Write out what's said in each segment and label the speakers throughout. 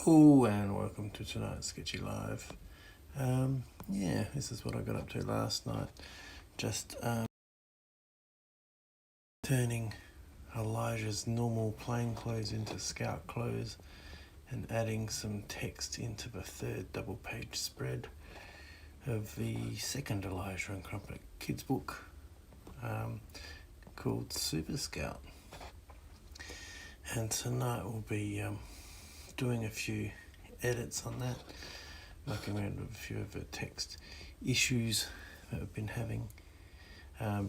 Speaker 1: Hello and welcome to tonight's Sketchy Live. Yeah, this is what I got up to last night. Just turning Elijah's normal plain clothes into scout clothes and adding some text into the third double page spread of the second Elijah and Crumpet kids book called Super Scout. And tonight we'll be doing a few edits on that, mucking around with a few of the text issues that we've been having,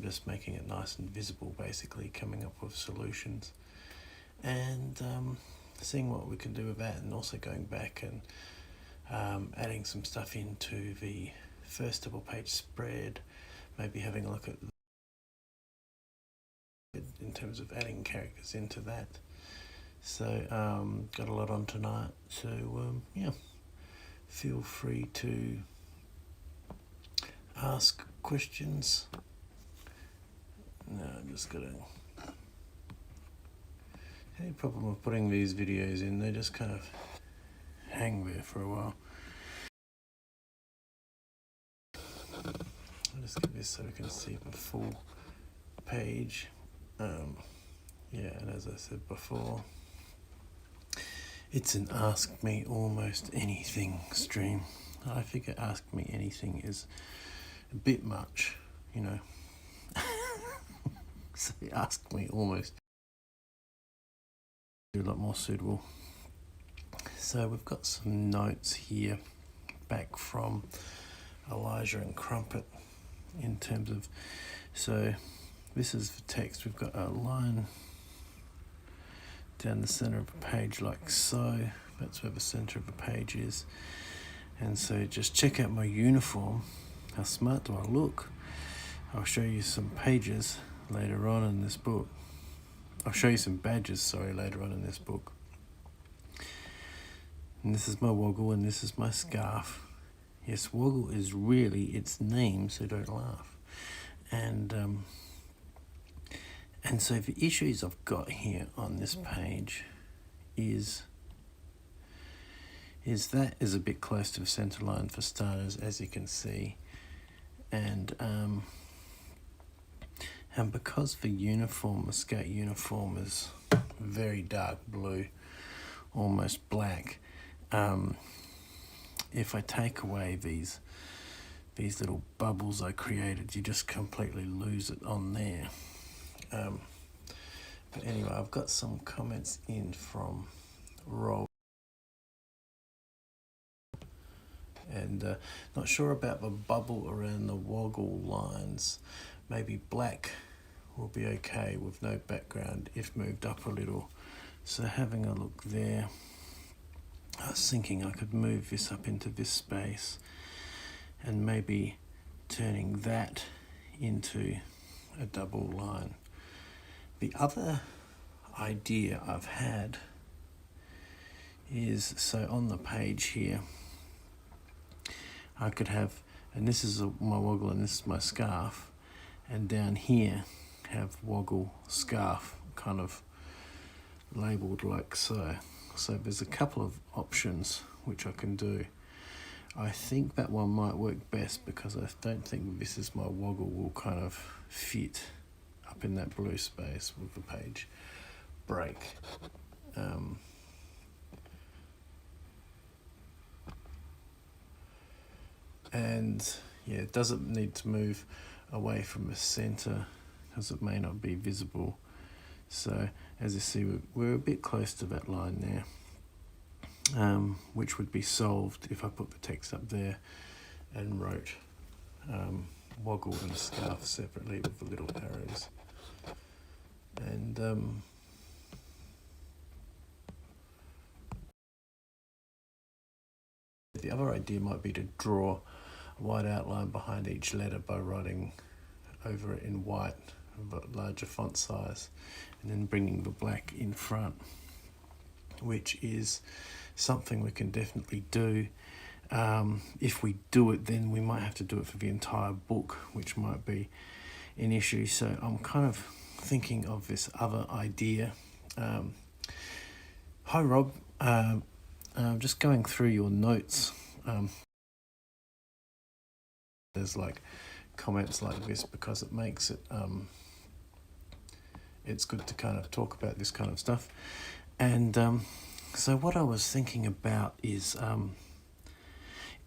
Speaker 1: just making it nice and visible, basically coming up with solutions and seeing what we can do with that, and also going back and adding some stuff into the first double page spread, maybe having a look at in terms of adding characters into that. So got a lot on tonight, so yeah, feel free to ask questions. No, I'm just gonna any problem with putting these videos in, they just kind of hang there for a while. I'll just get this so we can see the full page. Yeah, and as I said before, it's an Ask Me Almost Anything stream. I figure Ask Me Anything is a bit much, you know. So Ask Me Almost a lot more suitable. So we've got some notes here back from Elijah and Crumpet in terms of, so this is the text. We've got a line down the center of the page like so. That's where the center of the page is. And so just check out my uniform. How smart do I look? I'll show you some pages later on in this book. I'll show you some badges, sorry, later on in this book. And this is my woggle and this is my scarf. Yes, woggle is really its name, so don't laugh. And so the issues I've got here on this page is that is a bit close to the center line for starters, as you can see. And because the uniform, the scout uniform, is very dark blue, almost black, if I take away these little bubbles I created, you just completely lose it on there. But anyway, I've got some comments in from Rob. And not sure about the bubble around the woggle lines. Maybe black will be okay with no background if moved up a little. So having a look there, I was thinking I could move this up into this space and maybe turning that into a double line. The other idea I've had is, so on the page here, I could have, and this is my woggle and this is my scarf, and down here have woggle scarf kind of labelled like so. So there's a couple of options which I can do. I think that one might work best because I don't think this is my woggle will kind of fit up in that blue space with the page break. And yeah, it doesn't need to move away from the center because it may not be visible. So as you see, we're a bit close to that line there, which would be solved if I put the text up there and wrote woggle and scarf separately with the little arrows. And the other idea might be to draw a white outline behind each letter by writing over it in white, but larger font size, and then bringing the black in front, which is something we can definitely do. If we do it, then we might have to do it for the entire book, which might be an issue. So I'm kind of thinking of this other idea. Hi Rob, just going through your notes. There's like comments like this because it makes it it's good to kind of talk about this kind of stuff. And so what I was thinking about is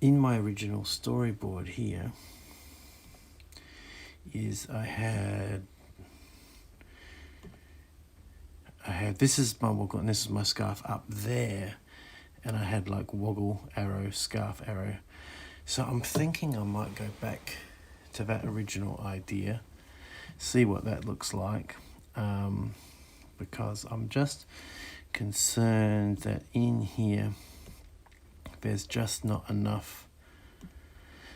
Speaker 1: in my original storyboard here is I had this is my woggle and this is my scarf up there, and I had like woggle arrow, scarf arrow. So I'm thinking I might go back to that original idea, see what that looks like, because I'm just concerned that in here there's just not enough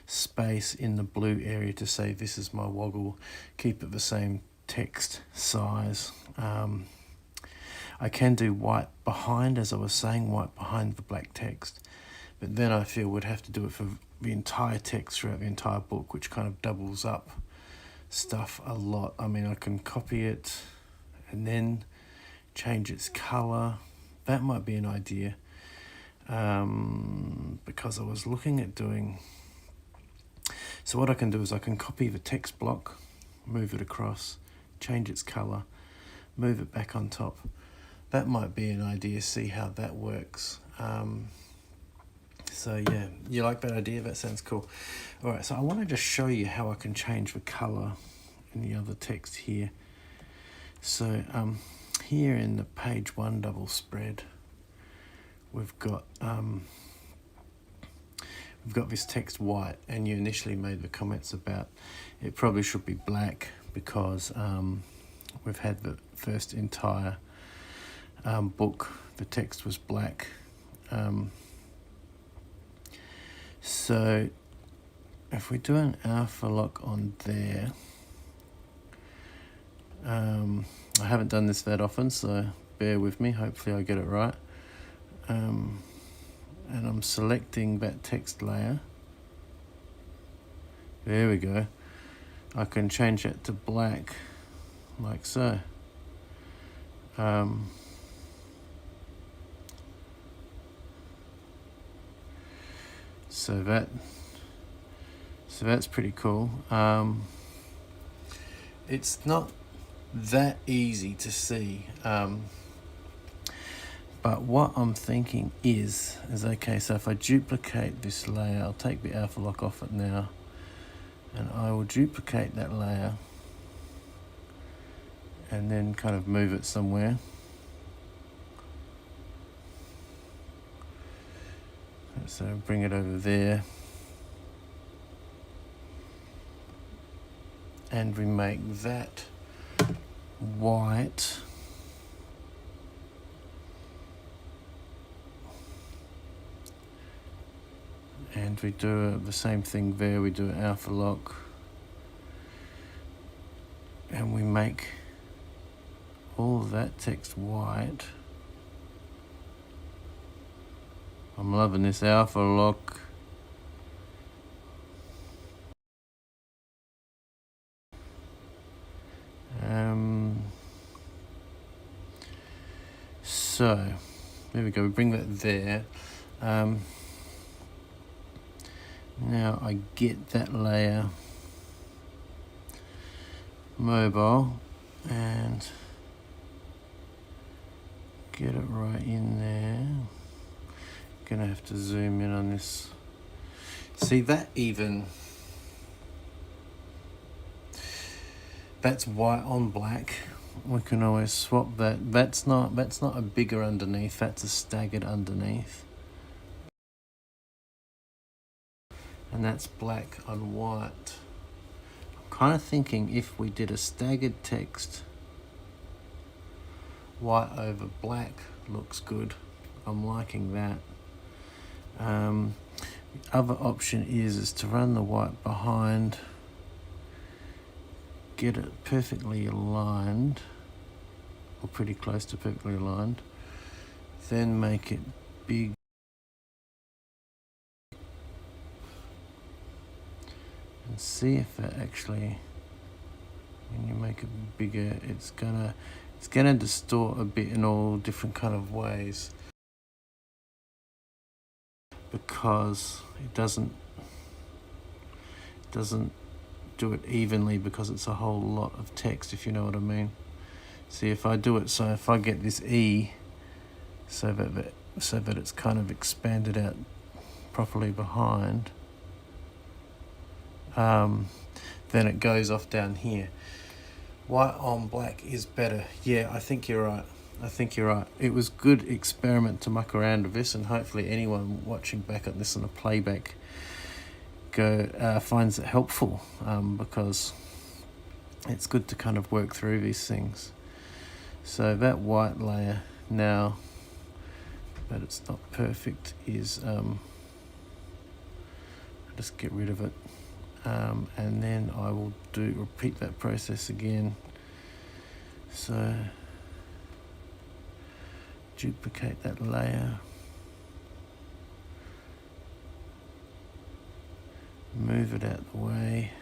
Speaker 1: space in the blue area to say this is my woggle, keep it the same text size. I can do white behind, as I was saying, white behind the black text, but then I feel we'd have to do it for the entire text throughout the entire book, which kind of doubles up stuff a lot. I mean, I can copy it and then change its color. That might be an idea, because I was looking at doing, so what I can do is I can copy the text block, move it across, change its color, move it back on top. That might be an idea, see how that works. So yeah, you like that idea? That sounds cool. All right, so I want to just show you how I can change the color in the other text here. So here in the page 1 double spread, we've got this text white, and you initially made the comments about it probably should be black because we've had the first entire book, the text was black. So if we do an alpha lock on there, I haven't done this that often, so bear with me, hopefully I get it right. And I'm selecting that text layer. There we go. I can change it to black, like so. So that's pretty cool. It's not that easy to see, but what I'm thinking is okay, so if I duplicate this layer, I'll take the alpha lock off it now, and I will duplicate that layer and then kind of move it somewhere. So bring it over there, and we make that white. And we do the same thing there, we do an alpha lock, and we make all of that text white. I'm loving this alpha lock. So there we go, we bring that there. Now I get that layer mobile and get it right in there. Gonna have to zoom in on this. See that even, that's white on black. We can always swap that. That's not a bigger underneath, that's a staggered underneath. And that's black on white. I'm kind of thinking if we did a staggered text, white over black looks good. I'm liking that. The other option is to run the white behind, get it perfectly aligned, or pretty close to perfectly aligned, then make it big and see if it actually, when you make it bigger, it's gonna distort a bit in all different kind of ways. because it doesn't do it evenly, because it's a whole lot of text, if you know what I mean. See, if I do it, so if I get this E, so that it's kind of expanded out properly behind, then it goes off down here. White on black is better. Yeah, I think you're right. It was good experiment to muck around with this, and hopefully anyone watching back at this on a playback finds it helpful, because it's good to kind of work through these things. So that white layer now, but it's not perfect, is just get rid of it, and then I will repeat that process again. So duplicate that layer, move it out the way.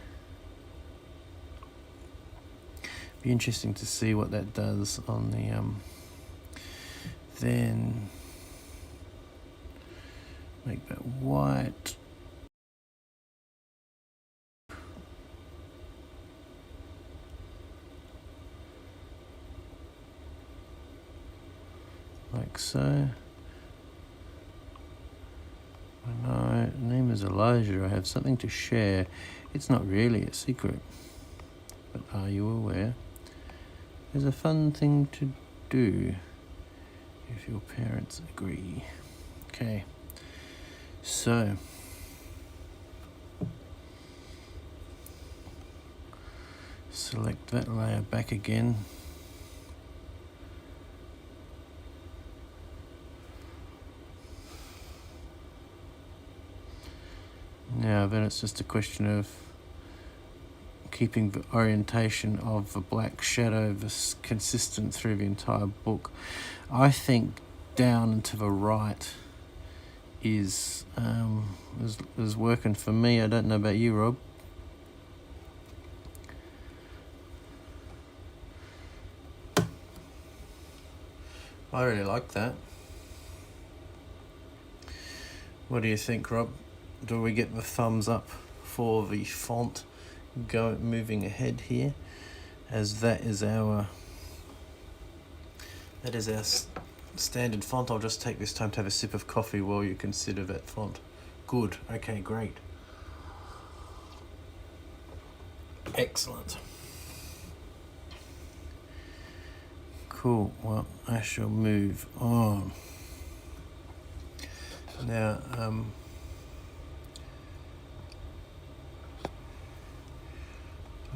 Speaker 1: Be interesting to see what that does on the then make that white. Like so. My name is Elijah. I have something to share. It's not really a secret, but are you aware? There's a fun thing to do if your parents agree. Okay, so select that layer back again. Now then it's just a question of keeping the orientation of the black shadow consistent through the entire book. I think down and to the right is working for me. I don't know about you, Rob. I really like that. What do you think, Rob? Do we get the thumbs up for the font moving ahead here, as that is our standard font? I'll just take this time to have a sip of coffee while you consider that font. Good. Okay, great. Excellent. Cool. Well, I shall move on. Now,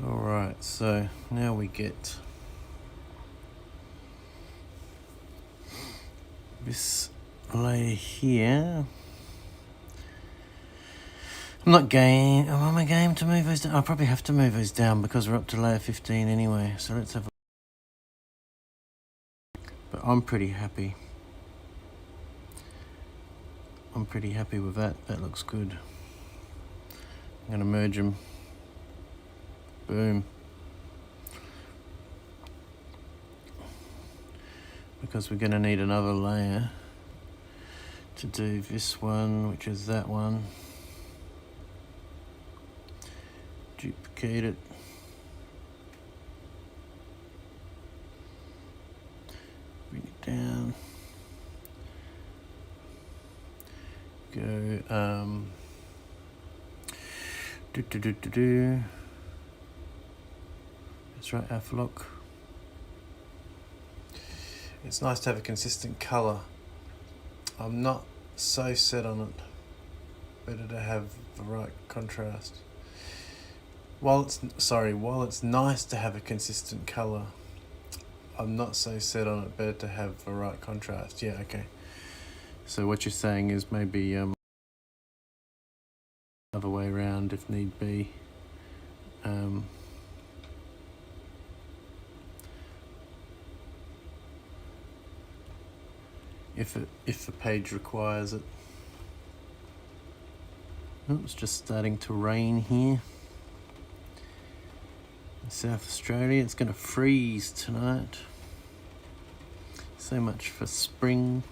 Speaker 1: alright, so now we get this layer here. Am I game to move those down? I'll probably have to move those down because we're up to layer 15 anyway, so let's have a but I'm pretty happy. I'm pretty happy with that. That looks good. I'm going to merge them. Boom. Because we're going to need another layer to do this one, which is that one. Duplicate it. Bring it down. Go, That's right, F look. It's nice to have a consistent colour. I'm not so set on it. Better to have the right contrast. While it's nice to have a consistent colour, I'm not so set on it. Better to have the right contrast. Yeah, okay. So what you're saying is maybe other way around if need be. If the page requires it. Oh, it's just starting to rain here in South Australia. It's going to freeze tonight. So much for spring.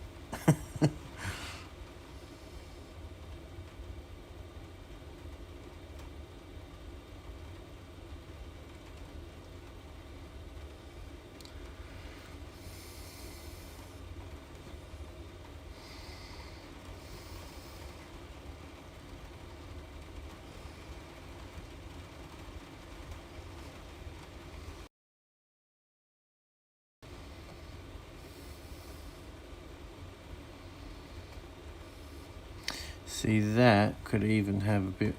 Speaker 1: See, that could even have a bit,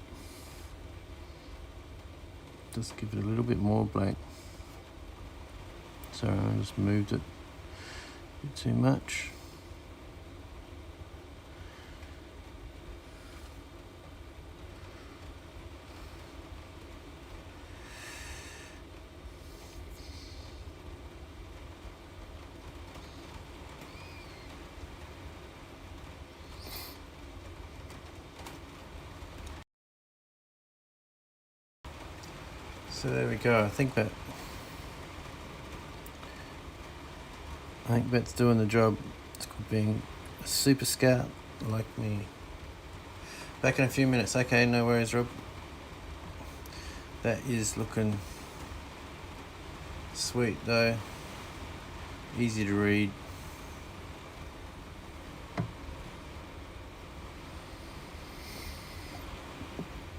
Speaker 1: just give it a little bit more black. Sorry, I just moved it a bit too much. So there we go. I think that's doing the job. It's called being a super scout like me. Back in a few minutes. Okay, no worries, Rob. That is looking sweet though. Easy to read.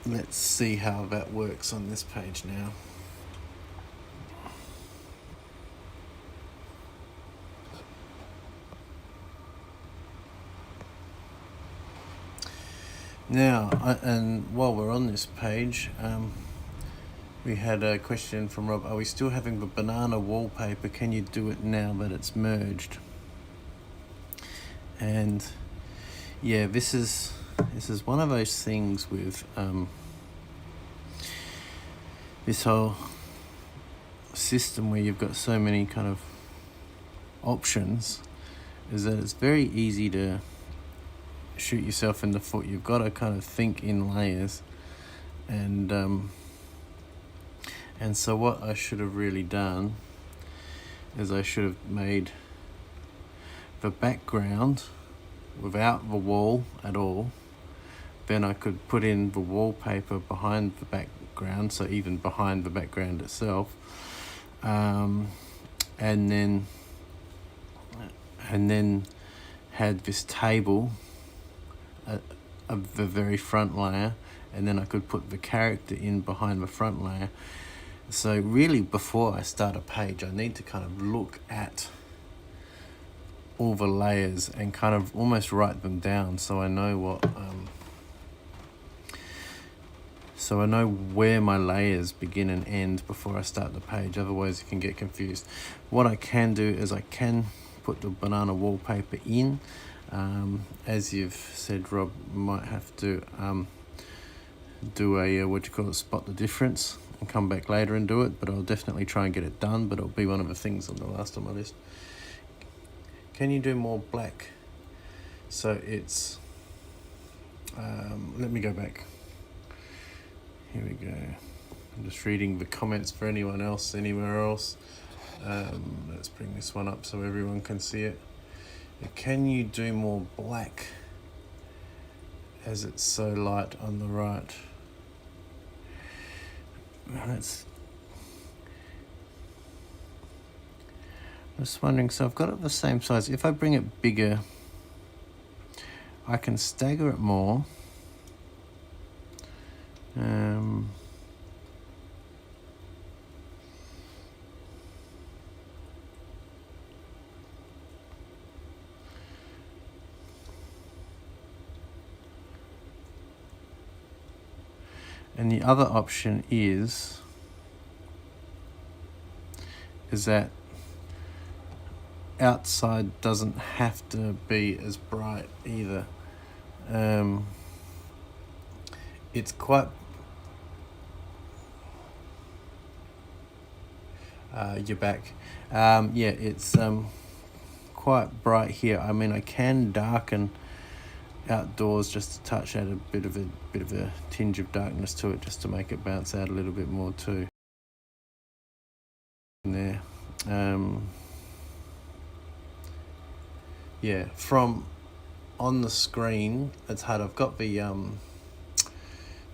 Speaker 1: Let's see how that works on this page now. Now, and while we're on this page, we had a question from Rob. Are we still having the banana wallpaper? Can you do it now that it's merged? And yeah, this is one of those things with this whole system where you've got so many kind of options, is that it's very easy to shoot yourself in the foot. You've got to kind of think in layers, and so what I should have really done is I should have made the background without the wall at all. Then I could put in the wallpaper behind the background, so even behind the background itself, and then had this table of the very front layer, and then I could put the character in behind the front layer. So really, before I start a page, I need to kind of look at all the layers and kind of almost write them down, so I know what so I know where my layers begin and end before I start the page. Otherwise you can get confused. What I can do is I can put the banana wallpaper in. As you've said, Rob, might have to do a spot the difference and come back later and do it, but I'll definitely try and get it done, but it'll be one of the things on the last on my list. Can you do more black? So it's let me go back. Here we go. I'm just reading the comments for anyone else anywhere else. Let's bring this one up so everyone can see it. Can you do more black as it's so light on the right? That's just wondering. So I've got it the same size. If I bring it bigger, I can stagger it more. And the other option is that outside doesn't have to be as bright either. It's quite you're back. Yeah, it's quite bright here. I mean, I can darken outdoors just to touch, add a bit of a tinge of darkness to it, just to make it bounce out a little bit more too. There, yeah, from on the screen it's hard. I've got the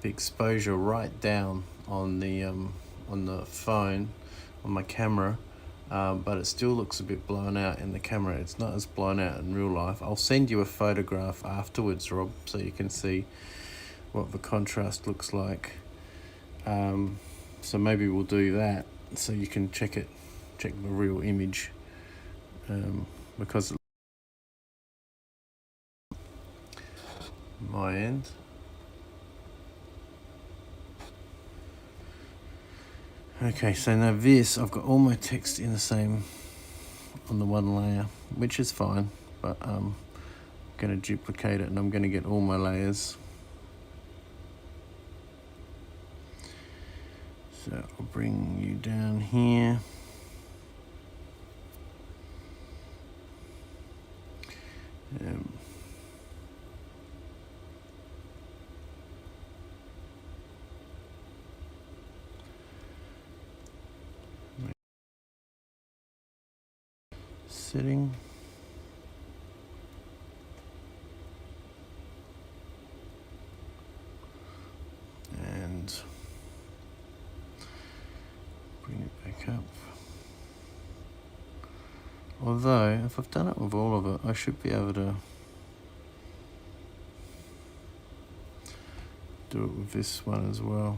Speaker 1: exposure right down on the phone, on my camera, but it still looks a bit blown out in the camera. It's not as blown out in real life. I'll send you a photograph afterwards, Rob, so you can see what the contrast looks like. So maybe we'll do that so you can check the real image, because my end. Okay, so now this, I've got all my text in the same, on the one layer, which is fine, but I'm going to duplicate it and I'm going to get all my layers. So I'll bring you down here. Setting. And bring it back up. Although, if I've done it with all of it, I should be able to do it with this one as well.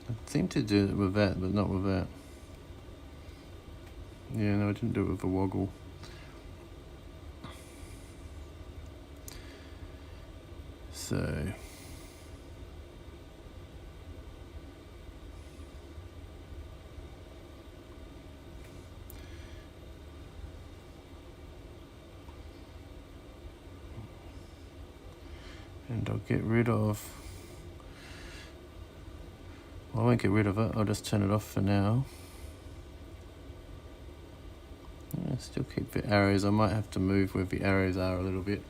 Speaker 1: I seem to do it with that, but not with that. Yeah, no, I didn't do it with the woggle. So and I'll get rid of, well, I won't get rid of it, I'll just turn it off for now. Yeah, still keep the arrows. I might have to move where the arrows are a little bit.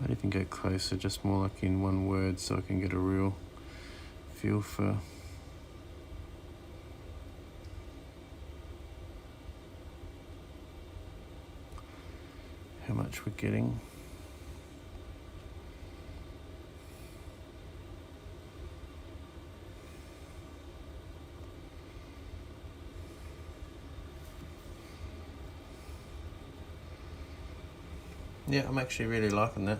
Speaker 1: I'd even go closer, just more like in one word, so I can get a real feel for how much we're getting. Yeah, I'm actually really liking that.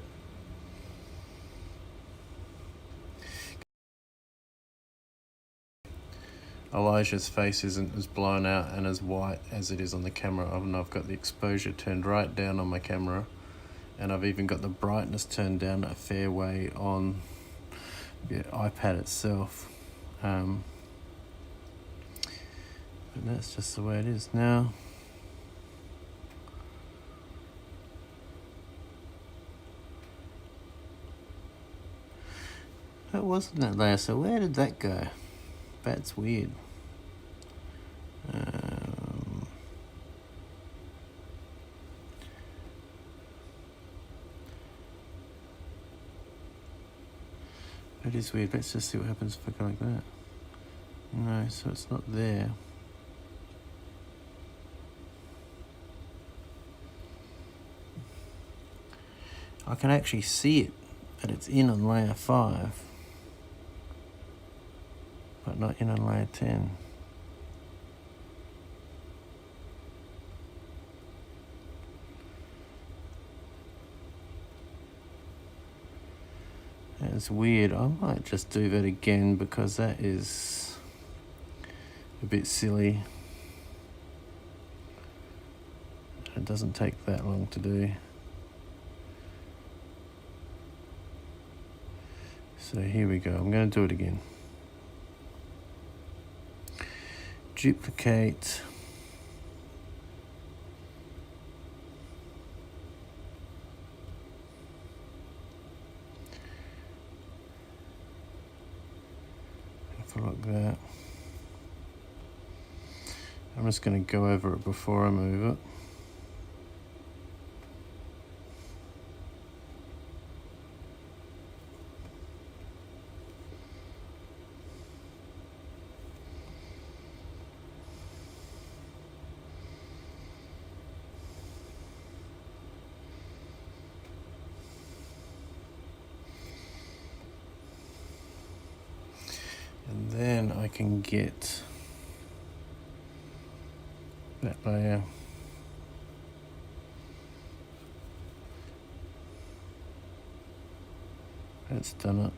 Speaker 1: Elijah's face isn't as blown out and as white as it is on the camera, and I've got the exposure turned right down on my camera, and I've even got the brightness turned down a fair way on the iPad itself. But that's just the way it is now. That wasn't that layer, so where did that go? That's weird. It is weird. Let's just see what happens if I go like that. No, so it's not there. I can actually see it, but it's in on layer 5, but not in on layer 10. That's weird. I might just do that again because that is a bit silly. It doesn't take that long to do. So here we go. I'm going to do it again. Duplicate. Like that. I'm just going to go over it before I move it. And then I can get that layer That's done it.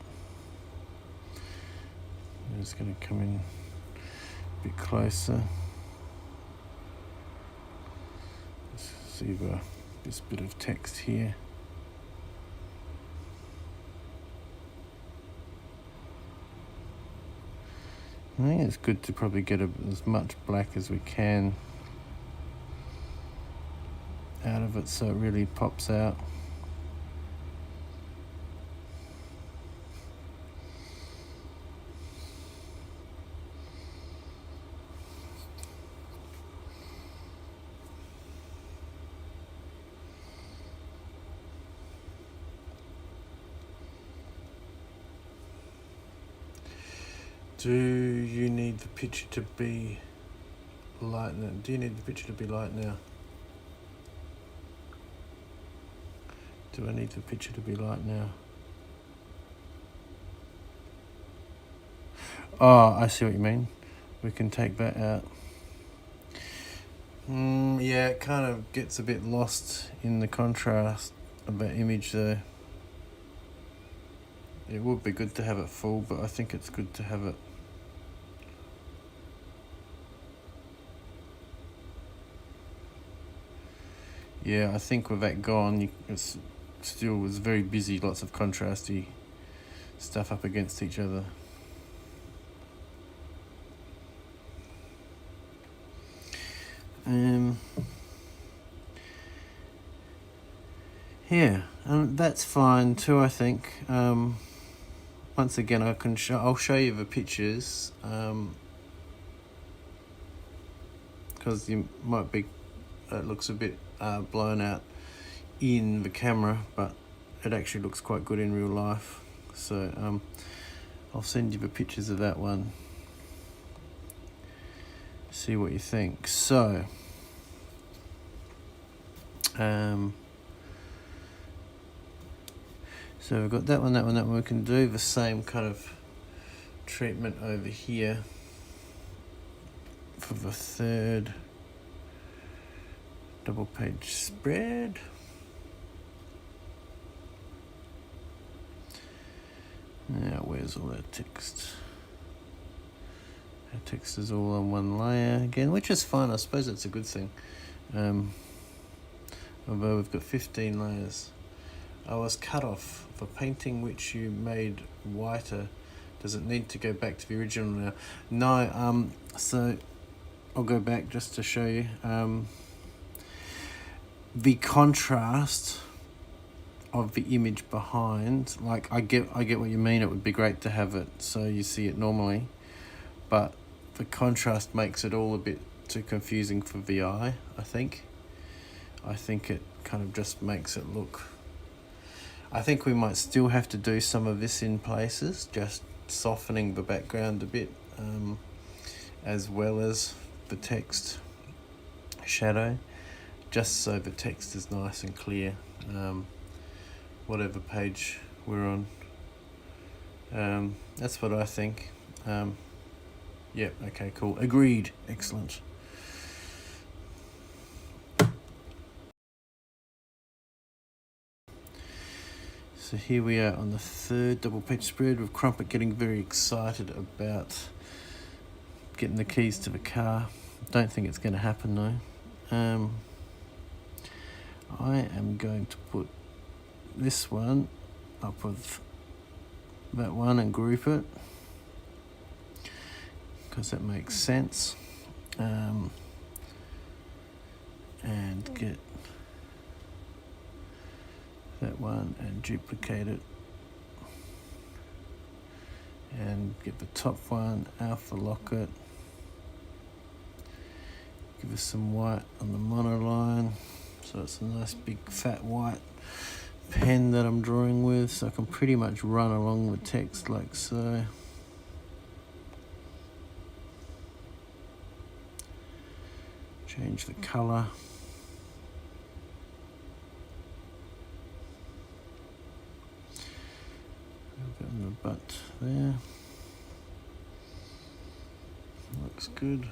Speaker 1: I'm just going to come in a bit closer. Let's see this bit of text here. I think it's good to probably get as much black as we can out of it so it really pops out. Do you need the picture to be light now? Do you need the picture to be light now? Do I need the picture to be light now? Oh, I see what you mean. We can take that out. Yeah, it kind of gets a bit lost in the contrast of that image there. It would be good to have it full, but I think it's good to have it. Yeah, I think with that gone, it's still was very busy, lots of contrasty stuff up against each other. Yeah, that's fine too, I think. Once again, I'll show you the pictures, because you might be, it looks a bit blown out in the camera, but it actually looks quite good in real life. So I'll send you the pictures of that one. See what you think. So so we've got that one, that one, that one. We can do the same kind of treatment over here for the third double page spread. Now, where's all that text? Our text is all on one layer again, which is fine. I suppose it's a good thing. Although we've got 15 layers. I was cut off for painting which you made whiter. Does it need to go back to the original now? No, so I'll go back just to show you. The contrast of the image behind, like I get what you mean. It would be great to have it so you see it normally, but the contrast makes it all a bit too confusing for the eye, I think. I think it kind of just makes it look... I think we might still have to do some of this in places, just softening the background a bit, as well as the text shadow, just so the text is nice and clear, whatever page we're on. That's what I think. Yeah, okay, cool. Agreed. Excellent. So here we are on the third double page spread with Crumpet getting very excited about getting the keys to the car. Don't think it's going to happen though. I am going to put this one up with that one and group it, because that makes sense. And get that one and duplicate it, and get the top one, alpha lock it, give us some white on the monoline so it's a nice big fat white pen that I'm drawing with, so I can pretty much run along the text like so. Change the colour. On the butt there. Looks good.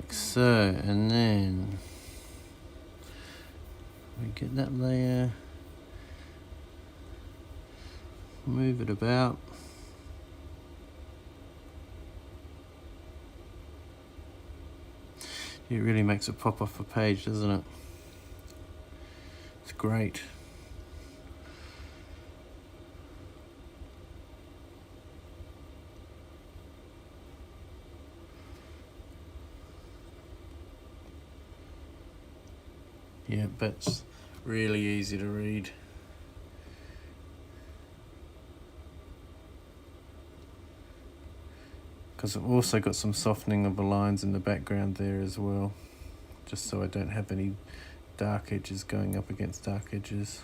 Speaker 1: like so, and then we get that layer, move it about. It really makes it pop off a page, doesn't it? It's great. Yeah, that's really easy to read. Because I've also got some softening of the lines in the background there as well, just so I don't have any dark edges going up against dark edges.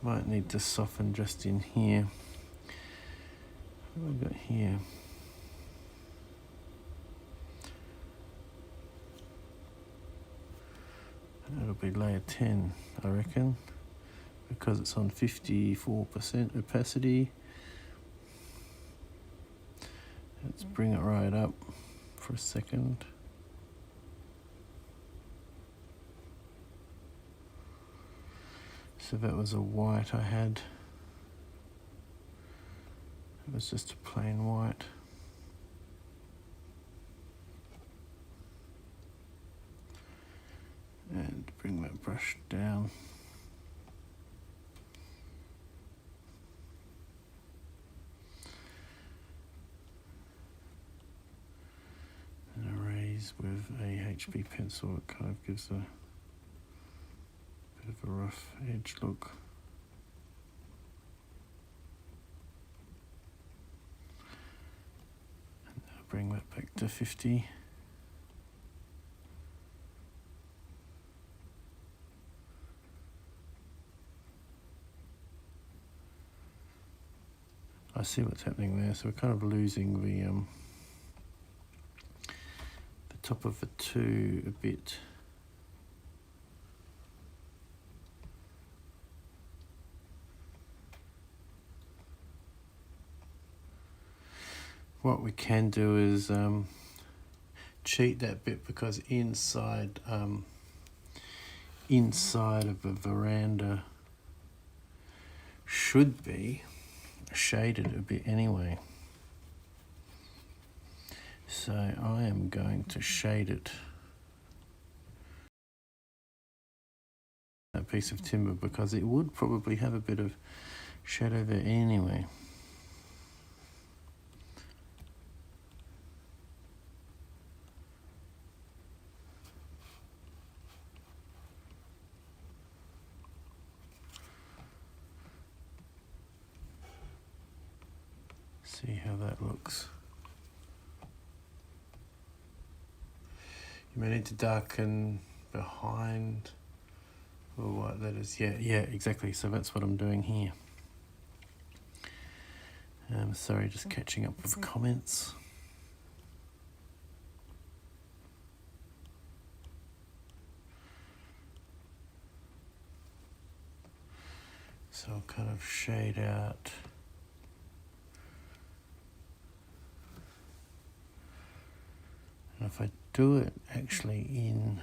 Speaker 1: Might need to soften just in here. What have we got here? It'll be layer 10, I reckon, because it's on 54% opacity. Let's bring it right up for a second. So that was a white I had. It was just a plain white. And bring that brush down. And erase with a HB pencil. It kind of gives a bit of a rough edge look. And I'll bring that back to 50. I see what's happening there, so we're kind of losing the top of the 2 a bit. What we can do is cheat that bit, because inside of the veranda should be shaded a bit anyway. So I am going to shade it, that piece of timber, because it would probably have a bit of shadow there anyway. See how that looks. You may need to darken behind or what that is. Yeah, exactly. So that's what I'm doing here. Sorry, just catching up with comments. So I'll kind of shade out. And if I do it actually in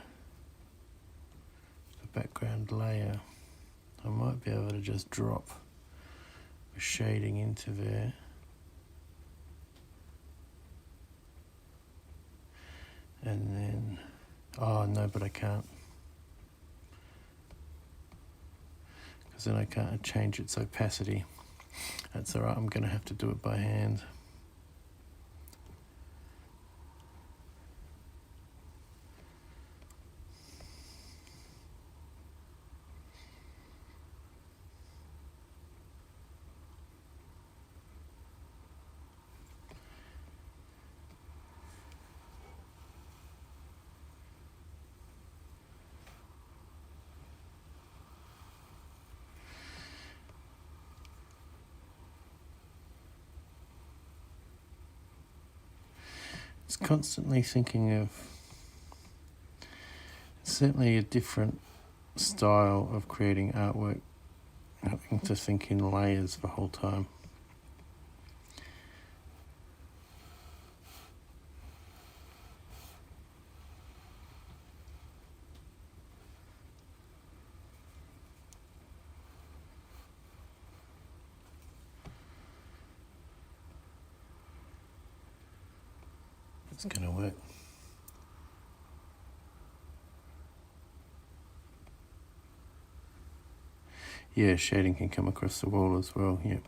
Speaker 1: the background layer, I might be able to just drop the shading into there. And then, oh no, but I can't. Because then I can't change its opacity. That's all right, I'm going to have to do it by hand. It's constantly thinking of, certainly a different style of creating artwork, having to think in layers the whole time. It's going to work. Yeah, shading can come across the wall as well, yep.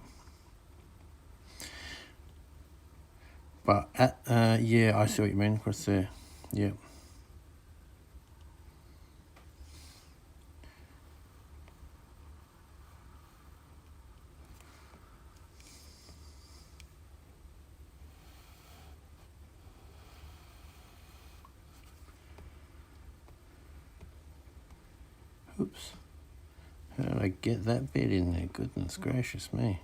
Speaker 1: But, yeah, I see what you mean, across there, yep. Oops. How did I get that bit in there? Goodness gracious me.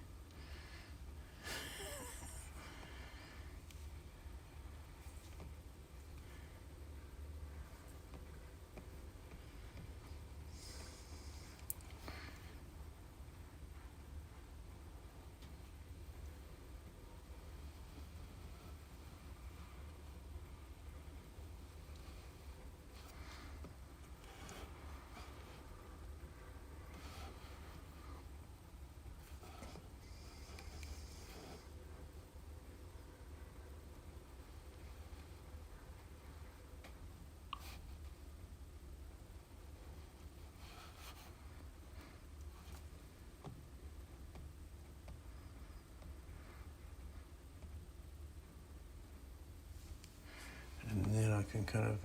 Speaker 1: And then I can kind of,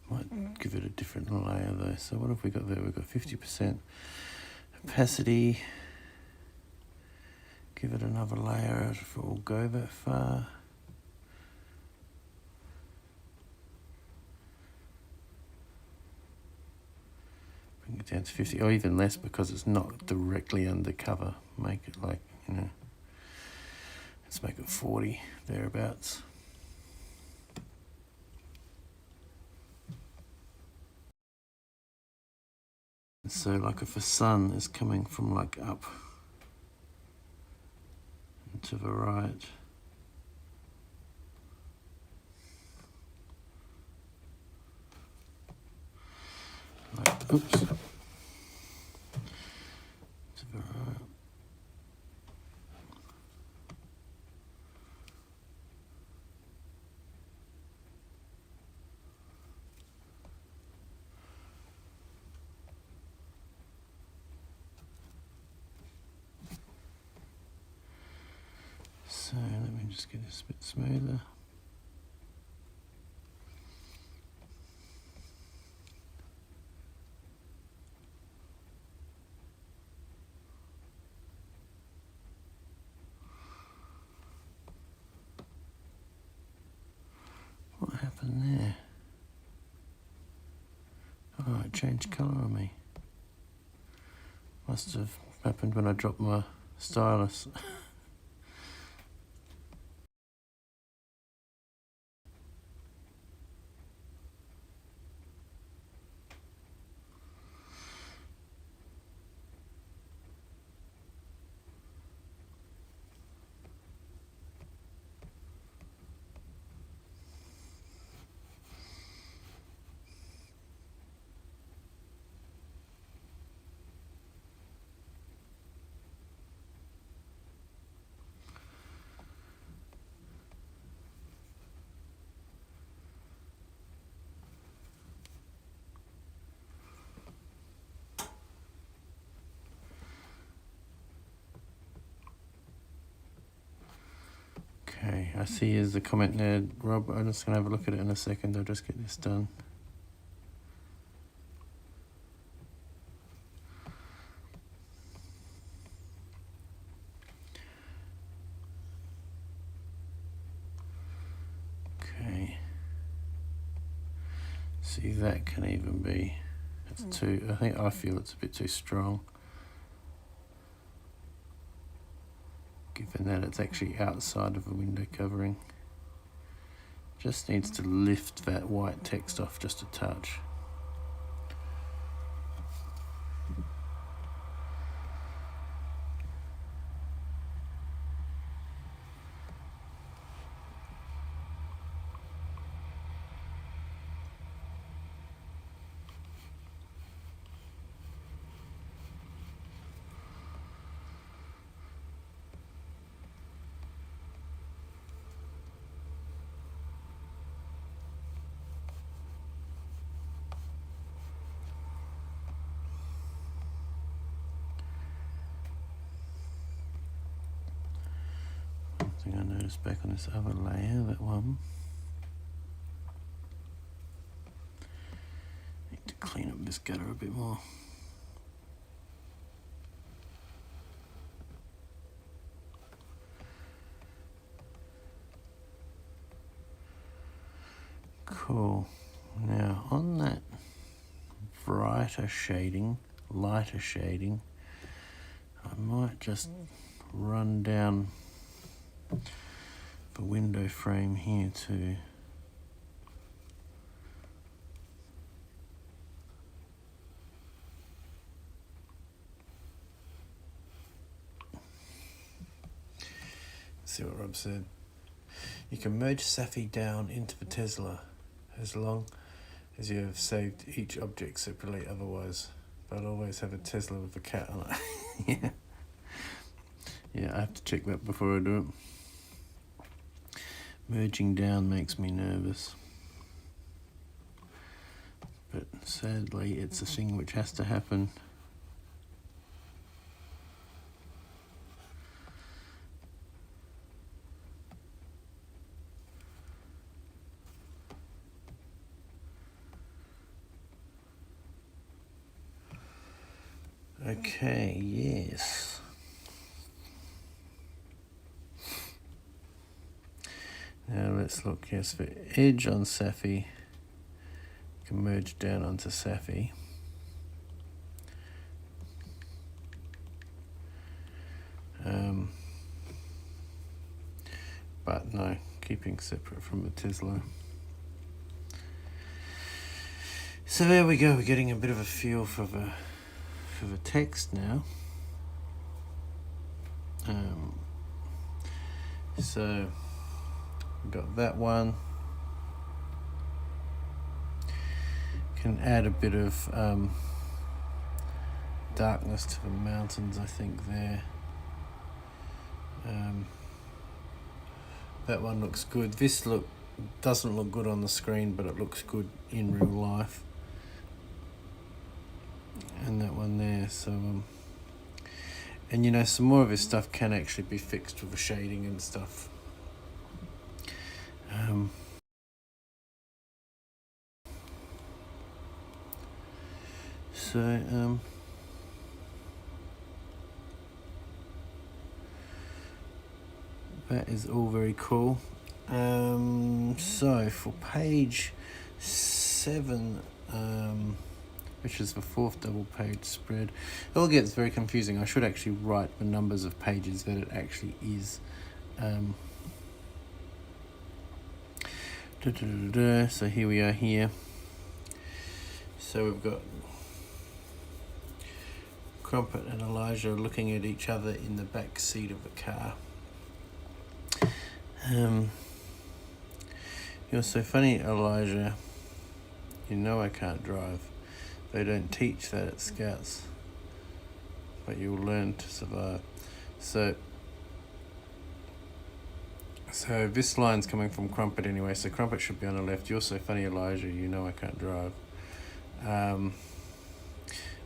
Speaker 1: might give it a different layer though. So what have we got there? We've got 50% opacity. Give it another layer if it will go that far. Bring it down to 50, or even less because it's not directly undercover. Make it like, you know, let's make it 40, thereabouts. So like if the sun is coming from like up and to the right, like, oops, to the right. So let me just get this a bit smoother. What happened there? Oh, it changed colour on me. Must have happened when I dropped my stylus. Okay, I see here's the comment there, Rob. I'm just going to have a look at it in a second. I'll just get this done. Okay. See, that can even be, it's too, I feel it's a bit too strong. Given that it's actually outside of the window covering. Just needs to lift that white text off just a touch. it's back on this other layer, that one. Need to clean up this gutter a bit more. Cool. Now on that brighter shading, lighter shading, I might just run down the window frame here too. See what Rob said. You can merge Safi down into the Tesla as long as you have saved each object separately, otherwise they'll always have a Tesla with a cat on it. Yeah. Yeah, I have to check that before I do it. Merging down makes me nervous. But sadly, it's a thing which has to happen. Okay, yes. Now let's look, yes, for edge on Safi, you can merge down onto Safi. But no, keeping separate from the Tesla. So there we go, we're getting a bit of a feel for the text now. So we've got that one. Can add a bit of darkness to the mountains, I think, there. That one looks good. This doesn't look good on the screen, but it looks good in real life. And that one there, so and you know, some more of this stuff can actually be fixed with the shading and stuff. That is all very cool. So for page 7, which is the 4th double page spread, it all gets very confusing. I should actually write the numbers of pages that it actually is. So here we are here. So we've got Crumpet and Elijah looking at each other in the back seat of the car. You're so funny, Elijah. You know I can't drive. They don't teach that at Scouts, but you'll learn to survive. So this line's coming from Crumpet anyway, so Crumpet should be on the left. You're so funny, Elijah. You know I can't drive. They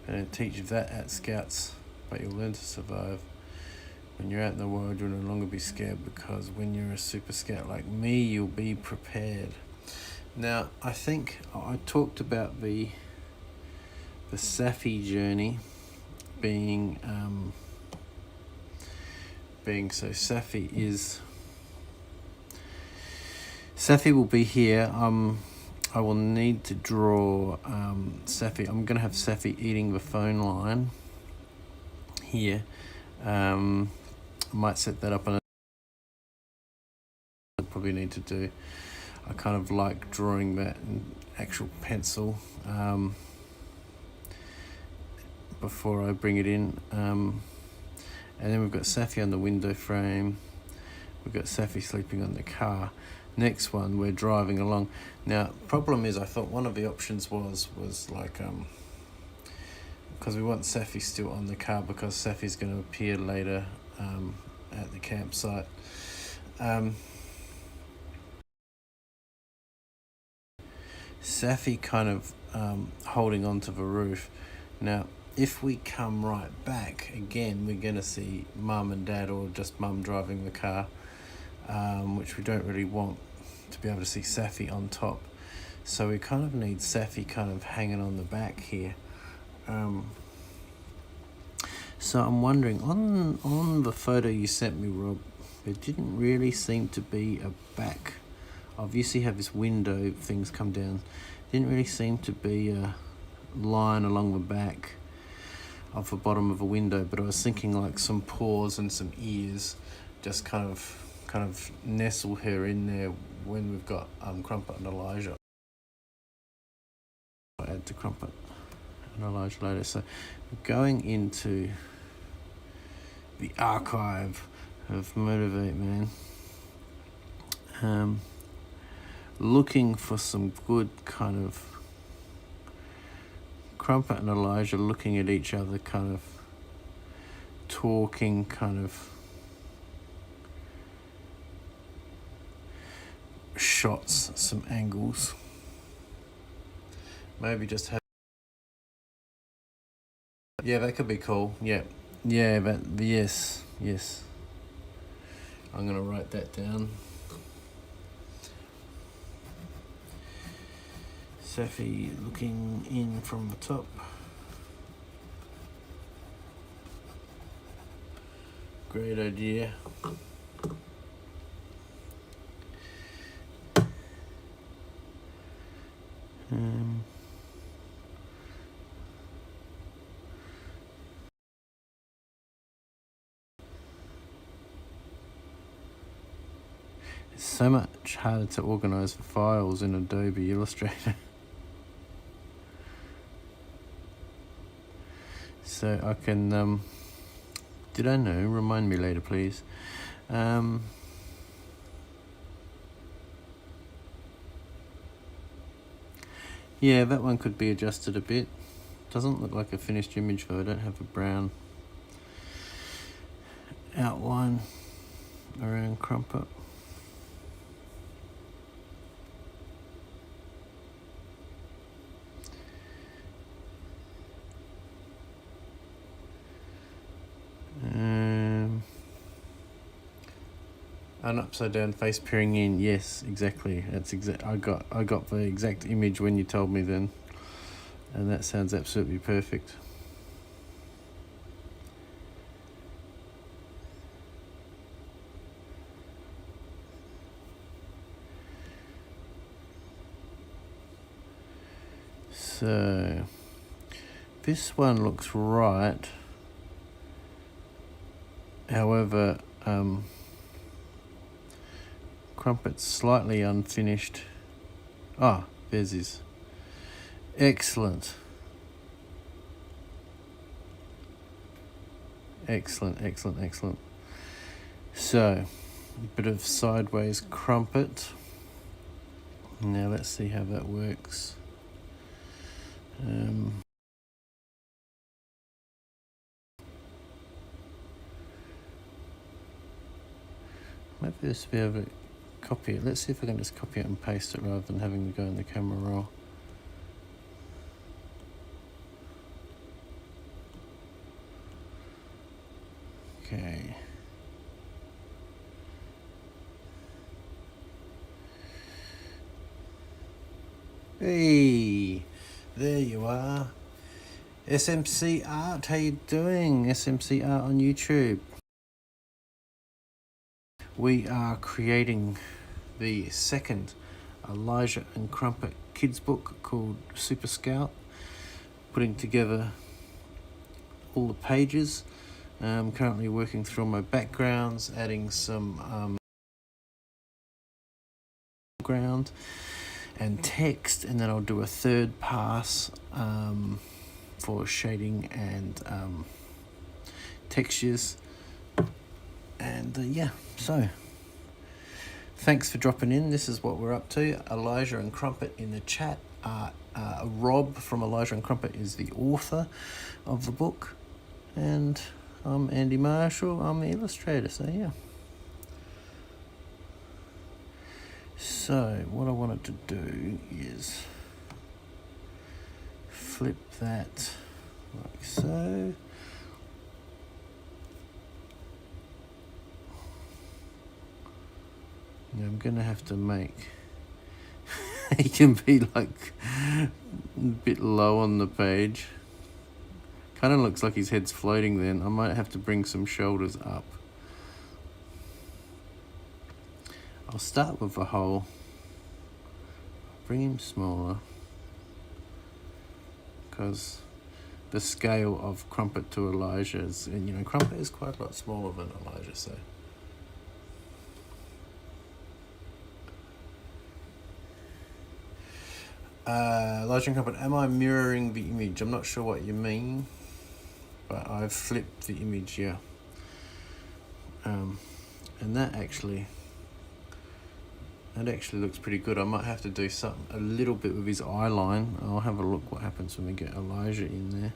Speaker 1: don't teach that at Scouts, but you'll learn to survive. When you're out in the world, you'll no longer be scared, because when you're a super scout like me, you'll be prepared. Now, I think I talked about the Safi journey being so Safi will be here. I will need to draw Safi. I'm going to have Safi eating the phone line here. I might set that up on I probably need to do. I kind of like drawing that in actual pencil before I bring it in. And then we've got Safi on the window frame. We've got Safi sleeping on the car. Next one, we're driving along. Now, problem is, I thought one of the options was like, because we want Safi still on the car, because Safi's going to appear later at the campsite. Safi kind of holding onto the roof. Now, if we come right back, again, we're going to see Mum and Dad, or just Mum driving the car. which we don't really want to be able to see Safi on top. So we kind of need Safi kind of hanging on the back here. So I'm wondering, on the photo you sent me, Rob, there didn't really seem to be a back. Obviously you have this window, things come down. Didn't really seem to be a line along the back of the bottom of a window, but I was thinking like some paws and some ears, just kind of nestle her in there when we've got Crumpet and Elijah. I'll add to Crumpet and Elijah later. So we're going into the archive of Motivate Man, looking for some good kind of Crumpet and Elijah looking at each other, kind of talking, kind of shots, some angles. Maybe just have, yeah, that could be cool. Yeah, but yes. I'm gonna write that down. Safi looking in from the top. Great idea. It's so much harder to organize the files in Adobe Illustrator. So I can, did I know? Remind me later, please. Yeah, that one could be adjusted a bit. Doesn't look like a finished image though. I don't have a brown outline around Crumpet. An upside down face peering in. Yes, exactly. That's I got the exact image when you told me then, and that sounds absolutely perfect. So this one looks right. However, Crumpet's slightly unfinished. Ah, there's his. Excellent. So, a bit of sideways Crumpet. Now let's see how that works. Maybe this will be able to copy it. Let's see if I can just copy it and paste it rather than having to go in the camera roll. Okay. Hey, there you are. SMC Art, how you doing? SMC Art on YouTube. We are creating the second Elijah and Crumpet kids book called Super Scout. Putting together all the pages. Currently working through my backgrounds, adding some background and text, and then I'll do a third pass for shading and textures. And yeah, so thanks for dropping in. This is what we're up to. Elijah and Crumpet in the chat. Rob from Elijah and Crumpet is the author of the book, and I'm Andy Marshall. I'm the illustrator. So yeah. So what I wanted to do is flip that like so. Yeah, I'm gonna have to make he can be like a bit low on the page. Kind of looks like his head's floating then. I might have to bring some shoulders up. I'll start with a hole. Bring him smaller. Because the scale of Crumpet to Elijah is, and you know, Crumpet is quite a lot smaller than Elijah, so. Elijah and Crumpet, am I mirroring the image? I'm not sure what you mean, but I've flipped the image, yeah. And that actually looks pretty good. I might have to do something a little bit with his eye line. I'll have a look what happens when we get Elijah in there.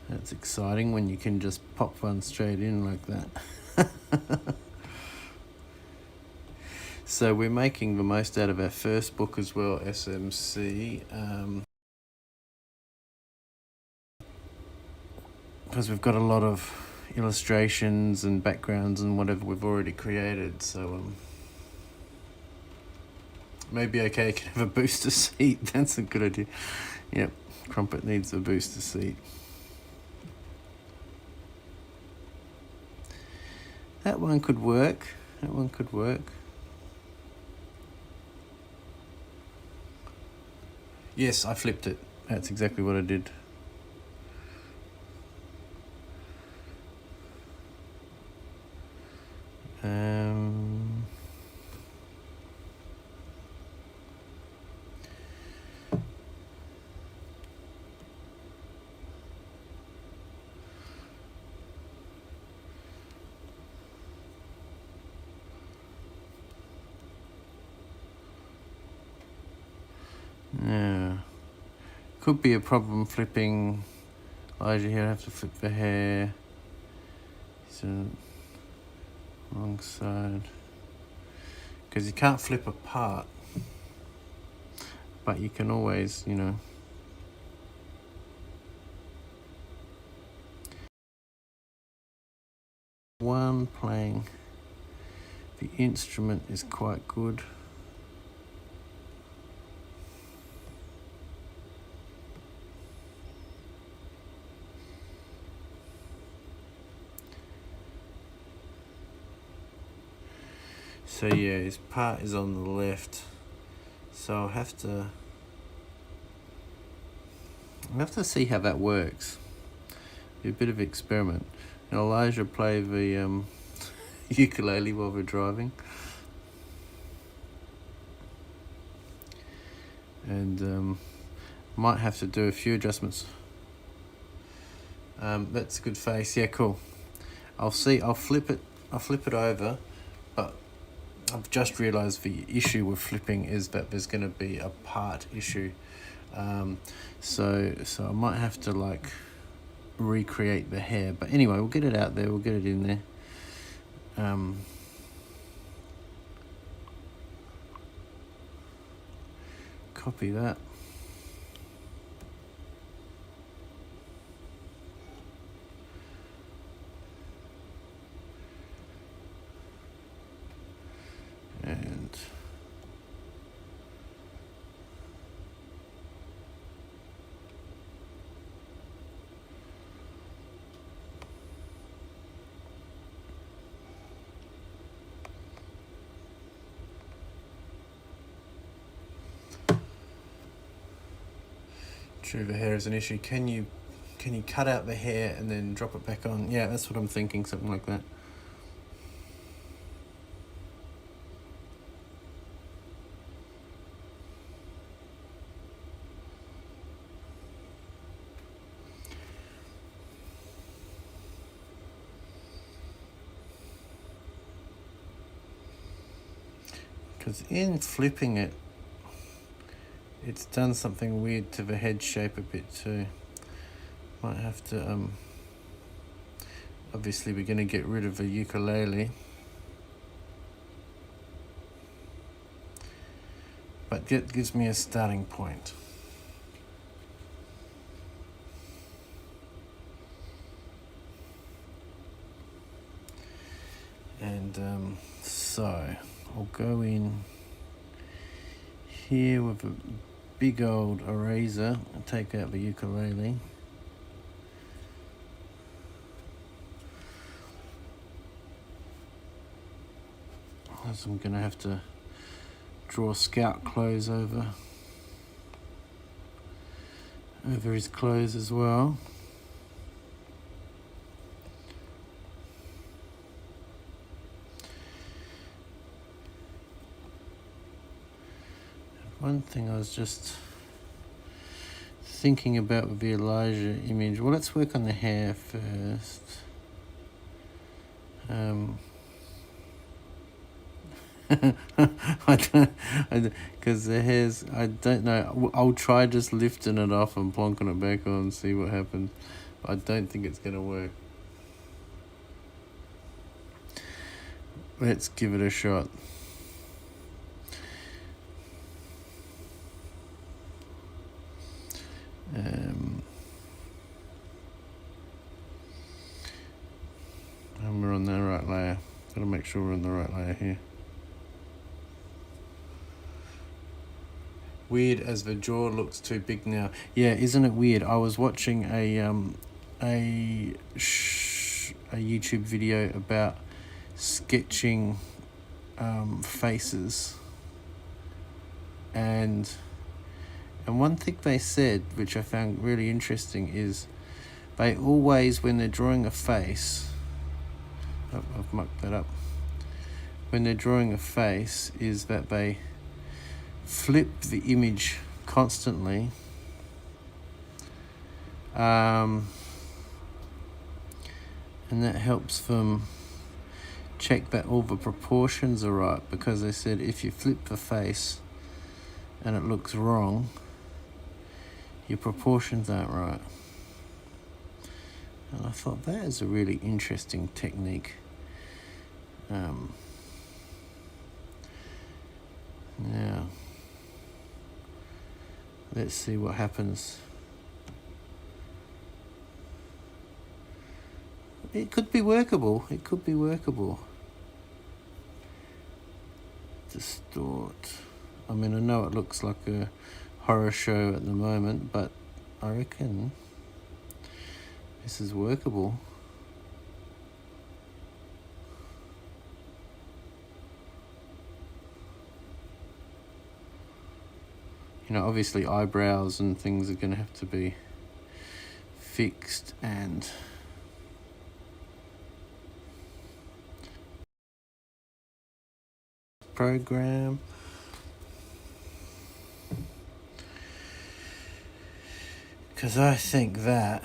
Speaker 1: That's exciting when you can just pop one straight in like that. So we're making the most out of our first book as well, SMC, because we've got a lot of illustrations and backgrounds and whatever we've already created, so maybe okay, I can have a booster seat. That's a good idea. Yep, Crumpet needs a booster seat. That one could work. That one could work. Yes, I flipped it. That's exactly what I did. Yeah. Could be a problem flipping Elijah here. I have to flip the hair. So wrong side. Because you can't flip apart. But you can always, you know. One playing the instrument is quite good. So yeah, his part is on the left. So I'll have to see how that works. Be a bit of experiment. And Elijah play the ukulele while we're driving. And might have to do a few adjustments. That's a good face. Yeah, cool. I'll flip it over, but I've just realised the issue with flipping is that there's going to be a part issue. So I might have to like recreate the hair. But anyway, we'll get it out there. We'll get it in there. Copy that. And true, the hair is an issue. Can you cut out the hair and then drop it back on? Yeah, that's what I'm thinking, something like that. Because in flipping it, it's done something weird to the head shape a bit too. Might have to, obviously we're going to get rid of the ukulele. But it gives me a starting point. And so I'll go in here with a big old eraser and take out the ukulele. As I'm going to have to draw scout clothes over his clothes as well. One thing I was just thinking about with the Elijah image, well, let's work on the hair first. Because the hairs, I don't know. I'll try just lifting it off and plonking it back on and see what happens. I don't think it's going to work. Let's give it a shot. And we're on the right layer. Gotta make sure we're on the right layer here. Weird as the jaw looks too big now. Yeah, isn't it weird? I was watching a YouTube video about sketching faces, and one thing they said, which I found really interesting, is they always, when they're drawing a face, I've mucked that up. When they're drawing a face, is that they flip the image constantly, and that helps them check that all the proportions are right, because they said if you flip the face and it looks wrong, your proportions aren't right. And I thought that is a really interesting technique. Now, let's see what happens. It could be workable. It could be workable. Distort. I mean, I know it looks like a horror show at the moment, but I reckon this is workable. You know, obviously eyebrows and things are going to have to be fixed, and program. Because I think that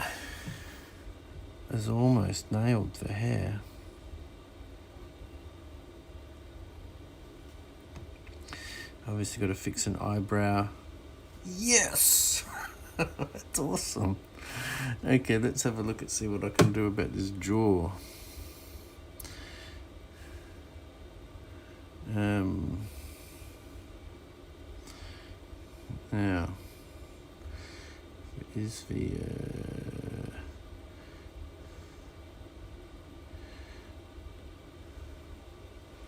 Speaker 1: has almost nailed the hair. Obviously got to fix an eyebrow. Yes! That's awesome. Okay, let's have a look and see what I can do about this jaw. Now, is the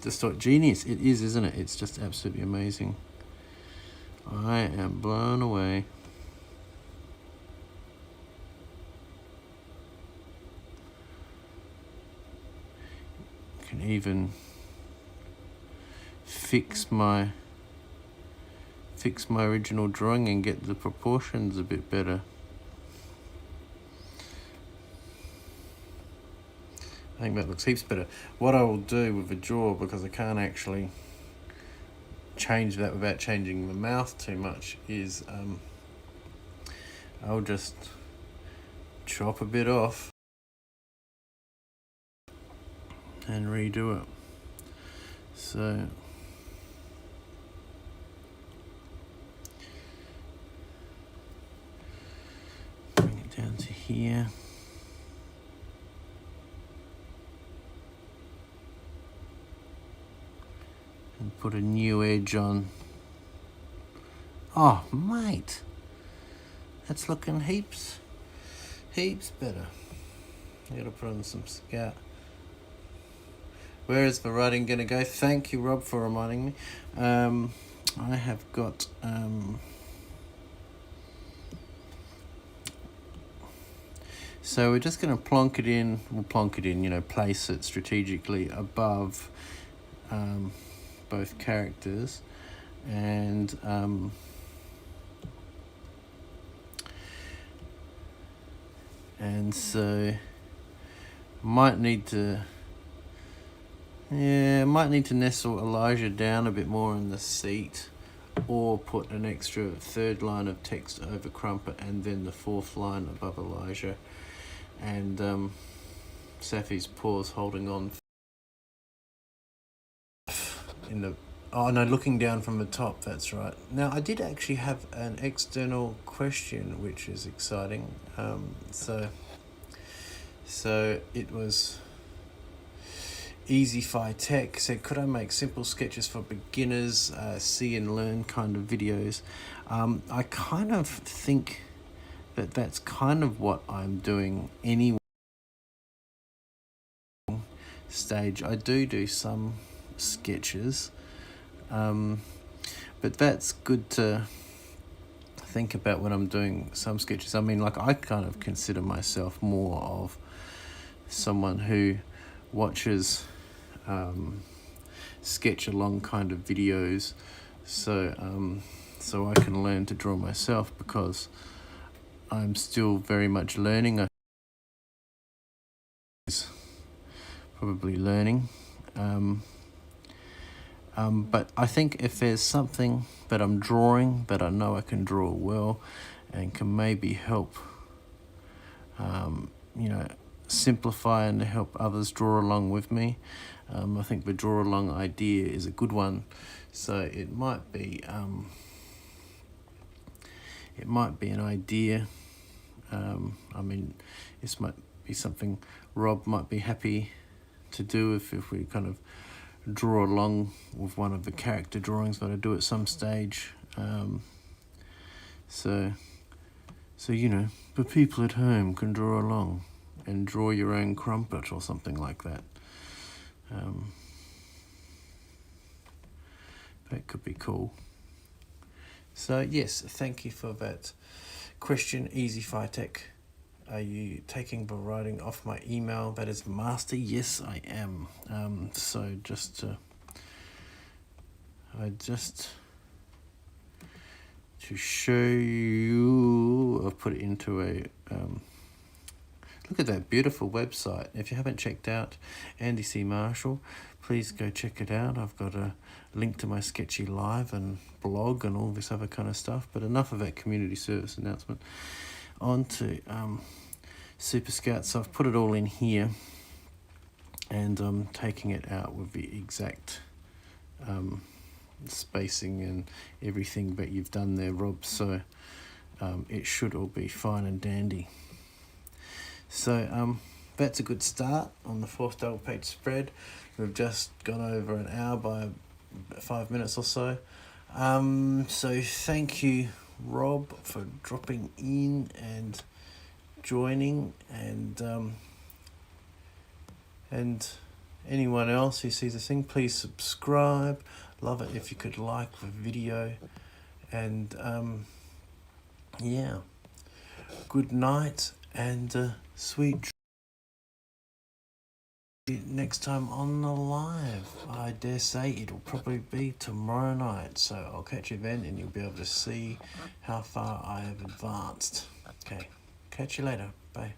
Speaker 1: distort genius? It is, isn't it? It's just absolutely amazing. I am blown away. Can even fix my original drawing and get the proportions a bit better. I think that looks heaps better. What I will do with the jaw, because I can't actually change that without changing the mouth too much, is I'll just chop a bit off and redo it. So bring it down to here. And put a new edge on. Oh, mate. That's looking heaps better. I gotta put on some scout. Where is the writing going to go? Thank you, Rob, for reminding me. I have got... so we're just going to plonk it in, you know, place it strategically above both characters. And so might need to nestle Elijah down a bit more in the seat, or put an extra third line of text over Crumpet and then the fourth line above Elijah, and Safi's paws holding on in the... Oh no, looking down from the top, that's right. Now I did actually have an external question, which is exciting. So it was Easyfi Tech said, could I make simple sketches for beginners, see and learn kind of videos? I kind of think that that's kind of what I'm doing anyway. Stage, I do some sketches, but that's good to think about when I'm doing some sketches. I mean, like, I kind of consider myself more of someone who watches sketch along kind of videos, so I can learn to draw myself, because I'm still very much learning. Probably learning, but I think if there's something that I'm drawing that I know I can draw well and can maybe help you know, simplify and help others draw along with me, I think the draw along idea is a good one. So it might be an idea. I mean, this might be something Rob might be happy to do if we kind of draw along with one of the character drawings that I do at some stage. So you know, the people at home can draw along and draw your own Crumpet or something like that. That could be cool. So yes, thank you for that question, Easyfi Tech. Are you taking the writing off my email? That is master. Yes, I am. So to show you, I've put it into a look at that beautiful website. If you haven't checked out Andy C. Marshall, please go check it out. I've got a link to my Sketchy Live and blog and all this other kind of stuff. But enough of that community service announcement. On to Super Scout. So I've put it all in here, and I'm taking it out with the exact spacing and everything that you've done there, Rob. So it should all be fine and dandy. So that's a good start on the fourth double page spread. We've just gone over an hour by 5 minutes or so. So thank you, Rob, for dropping in and joining, and anyone else who sees this thing, please subscribe. Love it if you could like the video, and yeah, good night and sweet next time on the live. I dare say it'll probably be tomorrow night, so I'll catch you then and you'll be able to see how far I have advanced. Okay, catch you later. Bye.